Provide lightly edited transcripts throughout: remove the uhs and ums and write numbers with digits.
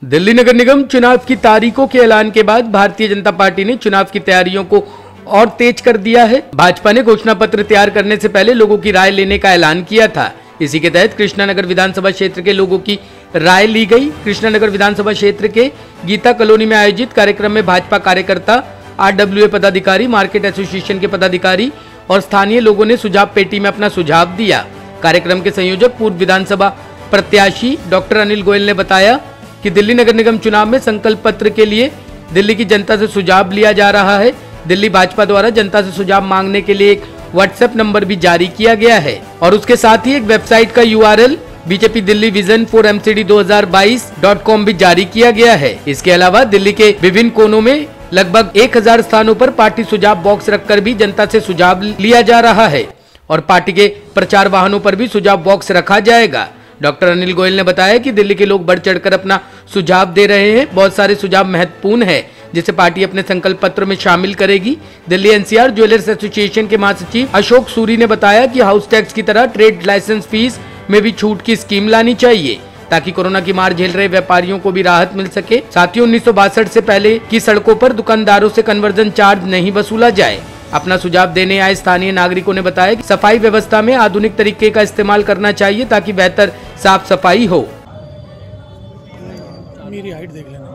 दिल्ली नगर निगम चुनाव की तारीखों के ऐलान के बाद भारतीय जनता पार्टी ने चुनाव की तैयारियों को और तेज कर दिया है। भाजपा ने घोषणा पत्र तैयार करने से पहले लोगों की राय लेने का ऐलान किया था। इसी के तहत कृष्णानगर विधानसभा क्षेत्र के लोगों की राय ली गई। कृष्णानगर विधानसभा क्षेत्र के गीता कॉलोनी में आयोजित कार्यक्रम में भाजपा कार्यकर्ता, RWA पदाधिकारी, मार्केट एसोसिएशन के पदाधिकारी और स्थानीय लोगों ने सुझाव पेटी में अपना सुझाव दिया। कार्यक्रम के संयोजक पूर्व विधानसभा प्रत्याशी डॉक्टर अनिल गोयल ने बताया कि दिल्ली नगर निगम चुनाव में संकल्प पत्र के लिए दिल्ली की जनता से सुझाव लिया जा रहा है। दिल्ली भाजपा द्वारा जनता से सुझाव मांगने के लिए एक व्हाट्सएप नंबर भी जारी किया गया है और उसके साथ ही एक वेबसाइट का URL BJP Delhi vision for MCD 2022.com भी जारी किया गया है। इसके अलावा दिल्ली के विभिन्न कोनों में लगभग 1000 स्थानों पर पार्टी सुझाव बॉक्स रखकर भी जनता से सुझाव लिया जा रहा है और पार्टी के प्रचार वाहनों पर भी सुझाव बॉक्स रखा जाएगा। डॉक्टर अनिल गोयल ने बताया कि दिल्ली के लोग बढ़ चढ़कर अपना सुझाव दे रहे हैं। बहुत सारे सुझाव महत्वपूर्ण है जिसे पार्टी अपने संकल्प पत्र में शामिल करेगी। दिल्ली NCR ज्वेलर्स एसोसिएशन के महासचिव अशोक सूरी ने बताया कि हाउस टैक्स की तरह ट्रेड लाइसेंस फीस में भी छूट की स्कीम लानी चाहिए ताकि कोरोना की मार झेल रहे व्यापारियों को भी राहत मिल सके। साथ ही 1962 से पहले की सड़कों पर दुकानदारों से कन्वर्जन चार्ज नहीं वसूला जाए। अपना सुझाव देने आए स्थानीय नागरिकों ने बताया कि सफाई व्यवस्था में आधुनिक तरीके का इस्तेमाल करना चाहिए ताकि बेहतर साफ सफाई हो। मेरी हाइट देख लेना।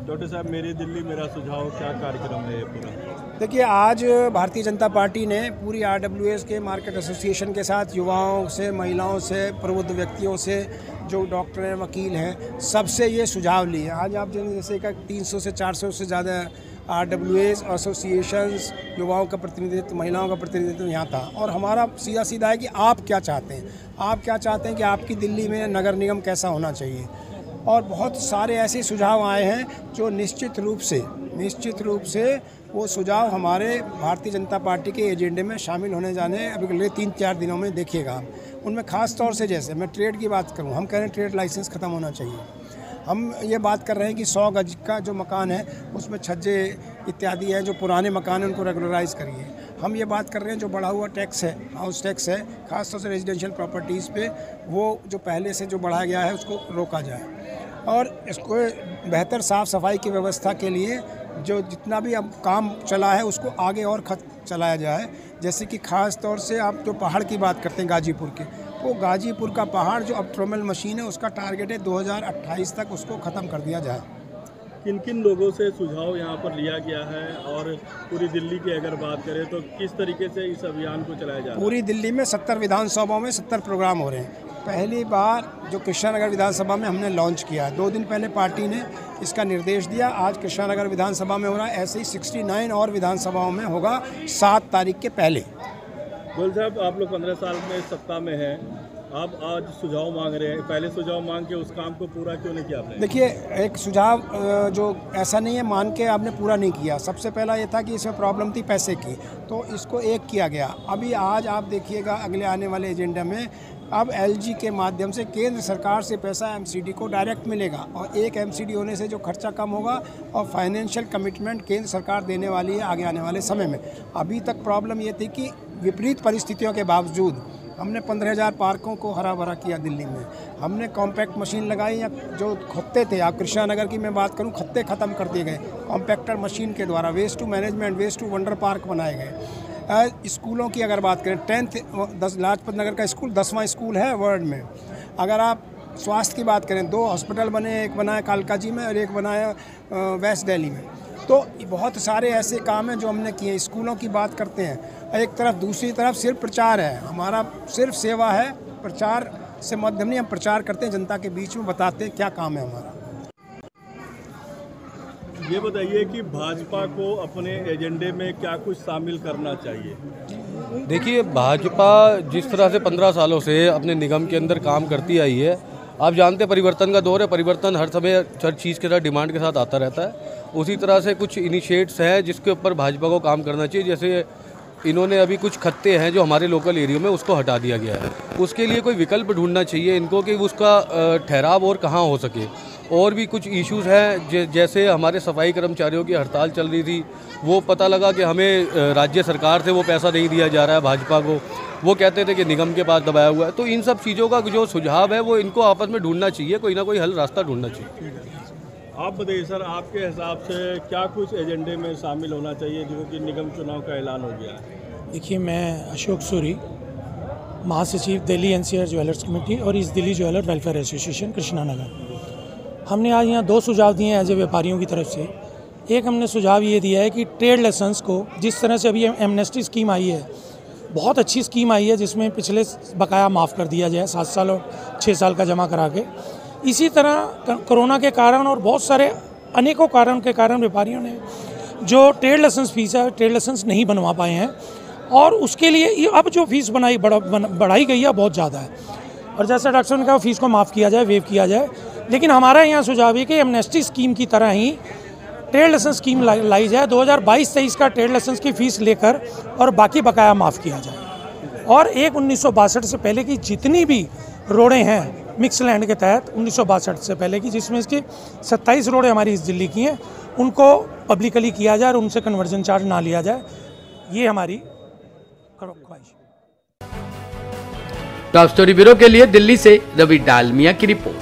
डॉक्टर साहब, मेरी दिल्ली मेरा सुझाव, क्या कार्यक्रम है ये पूरा? देखिए, आज भारतीय जनता पार्टी ने पूरी RWA के मार्केट एसोसिएशन के साथ युवाओं से, महिलाओं से, प्रबुद्ध व्यक्तियों से, जो डॉक्टर हैं, वकील हैं, सबसे ये सुझाव लिए। आज आप जैसे 300 से 400 से ज़्यादा RWA एसोसिएशंस, युवाओं का प्रतिनिधित्व, महिलाओं का प्रतिनिधित्व यहाँ था। और हमारा सीधा सीधा है कि आप क्या चाहते हैं, आप क्या चाहते हैं कि आपकी दिल्ली में नगर निगम कैसा होना चाहिए। और बहुत सारे ऐसे सुझाव आए हैं जो निश्चित रूप से वो सुझाव हमारे भारतीय जनता पार्टी के एजेंडे में शामिल होने जाने अगले 3-4 दिनों में देखिएगा। उनमें ख़ास तौर से, जैसे मैं ट्रेड की बात करूं, हम कह रहे हैं ट्रेड लाइसेंस ख़त्म होना चाहिए। हम ये बात कर रहे हैं कि 100 गज का जो मकान है उसमें छज्जे इत्यादि है, जो पुराने मकान हैं उनको रेगुलराइज़ करिए। हम ये बात कर रहे हैं जो बढ़ा हुआ टैक्स है, हाउस टैक्स है, ख़ासतौर से रेजिडेंशियल प्रॉपर्टीज़ पे, वो जो पहले से जो बढ़ाया गया है उसको रोका जाए। और इसको बेहतर साफ़ सफाई की व्यवस्था के लिए जो जितना भी अब काम चला है उसको आगे और चलाया जाए। जैसे कि ख़ास तौर से आप जो पहाड़ की बात करते हैं गाजीपुर के, वो गाजीपुर का पहाड़ जो अब ट्रोमल मशीन है उसका टारगेट है 2028 तक उसको ख़त्म कर दिया जाए। किन किन लोगों से सुझाव यहाँ पर लिया गया है और पूरी दिल्ली की अगर बात करें तो किस तरीके से इस अभियान को चलाया जा रहा है? पूरी दिल्ली में 70 विधानसभाओं में 70 प्रोग्राम हो रहे हैं। पहली बार जो कृष्णानगर विधानसभा में हमने लॉन्च किया, 2 दिन पहले पार्टी ने इसका निर्देश दिया। आज कृष्णानगर विधानसभा में हो रहा है, ऐसे ही 69 और विधानसभाओं में होगा 7 तारीख के पहले। गोयल साहब, आप लोग 15 साल में सत्ता में हैं, आप आज सुझाव मांग रहे हैं, पहले सुझाव मांग के उस काम को पूरा क्यों नहीं किया आपने? देखिए, एक सुझाव जो ऐसा नहीं है मान के आपने पूरा नहीं किया। सबसे पहला ये था कि इसमें प्रॉब्लम थी पैसे की, तो इसको एक किया गया। अभी आज आप देखिएगा अगले आने वाले एजेंडा में अब LG के माध्यम से केंद्र सरकार से पैसा MCD को डायरेक्ट मिलेगा और एक MCD होने से जो खर्चा कम होगा और फाइनेंशियल कमिटमेंट केंद्र सरकार देने वाली है आगे आने वाले समय में। अभी तक प्रॉब्लम ये थी कि विपरीत परिस्थितियों के बावजूद हमने 15,000 पार्कों को हरा भरा किया दिल्ली में। हमने कॉम्पैक्ट मशीन लगाई, या जो खत्ते थे, आप कृष्णानगर की मैं बात करूं, खत्ते ख़त्म कर दिए गए कॉम्पैक्टर मशीन के द्वारा। Waste to management, waste to wonder park बनाए गए। स्कूलों की अगर बात करें, 10 लाजपत नगर का स्कूल 10वां स्कूल है वर्ल्ड में। अगर आप स्वास्थ्य की बात करें, 2 हॉस्पिटल बने, एक बनाया कालकाजी में और एक बनाया वेस्ट दिल्ली में। तो बहुत सारे ऐसे काम हैं जो हमने किए। स्कूलों की बात करते हैं एक तरफ, दूसरी तरफ सिर्फ प्रचार है, हमारा सिर्फ सेवा है, प्रचार से माध्यम नहीं, हम प्रचार करते हैं, जनता के बीच में बताते हैं क्या काम है हमारा। ये बताइए कि भाजपा को अपने एजेंडे में क्या कुछ शामिल करना चाहिए? देखिए, भाजपा जिस तरह से 15 सालों से अपने निगम के अंदर काम करती आई है, आप जानते हैं परिवर्तन का दौर है, परिवर्तन हर समय हर चीज़ के साथ डिमांड के साथ आता रहता है। उसी तरह से कुछ इनिशिएट्स हैं जिसके ऊपर भाजपा को काम करना चाहिए। जैसे इन्होंने अभी कुछ खत्ते हैं जो हमारे लोकल एरिया में, उसको हटा दिया गया है। उसके लिए कोई विकल्प ढूंढना चाहिए इनको कि उसका ठहराव और कहाँ हो सके। और भी कुछ इश्यूज़ हैं, जैसे हमारे सफाई कर्मचारियों की हड़ताल चल रही थी, वो पता लगा कि हमें राज्य सरकार से वो पैसा नहीं दिया जा रहा है भाजपा को, वो कहते थे कि निगम के पास दबाया हुआ है। तो इन सब चीज़ों का जो सुझाव है वो इनको आपस में ढूंढना चाहिए, कोई ना कोई हल रास्ता ढूंढना चाहिए। आप बताइए सर, आपके हिसाब से क्या कुछ एजेंडे में शामिल होना चाहिए जो कि निगम चुनाव का ऐलान हो गया है? देखिए, मैं अशोक सूरी, महासचिव दिल्ली एनसीआर ज्वेलर्स कमेटी और east Delhi jeweller welfare association Krishnanagar. हमने आज यहाँ 2 सुझाव दिए हैं एज ए व्यापारियों की तरफ से। एक हमने सुझाव ये दिया है कि ट्रेड लाइसेंस को, जिस तरह से अभी एमनेस्टी स्कीम आई है, बहुत अच्छी स्कीम आई है जिसमें पिछले बकाया माफ़ कर दिया जाए 7 साल और 6 साल का जमा करा के। इसी तरह कोरोना के कारण और बहुत सारे अनेकों कारण के कारण व्यापारियों ने जो ट्रेड लाइसेंस फीस है, ट्रेड लाइसेंस नहीं बनवा पाए हैं और उसके लिए अब जो फीस बढ़ाई गई है बहुत ज़्यादा है। और जैसे डॉक्टर साहब ने कहा, फीस को माफ़ किया जाए, वेव किया जाए। लेकिन हमारा यहाँ सुझाव है कि एमनेस्टी स्कीम की तरह ही ट्रेड लाइसेंस स्कीम लाई जाए। 2022-23 का ट्रेड लाइसेंस की फ़ीस लेकर और बाकी बकाया माफ़ किया जाए। और 1962 से पहले की जितनी भी रोडें हैं मिक्स लैंड के तहत 1962 से पहले की, जिसमें इसकी 27 रोडें हमारी इस दिल्ली की हैं, उनको पब्लिकली किया जाए और उनसे कन्वर्जन चार्ज ना लिया जाए। ये हमारी ख्वाहिश। टॉप स्टोरी ब्यूरो के लिए दिल्ली से रवि डालमिया की रिपोर्ट।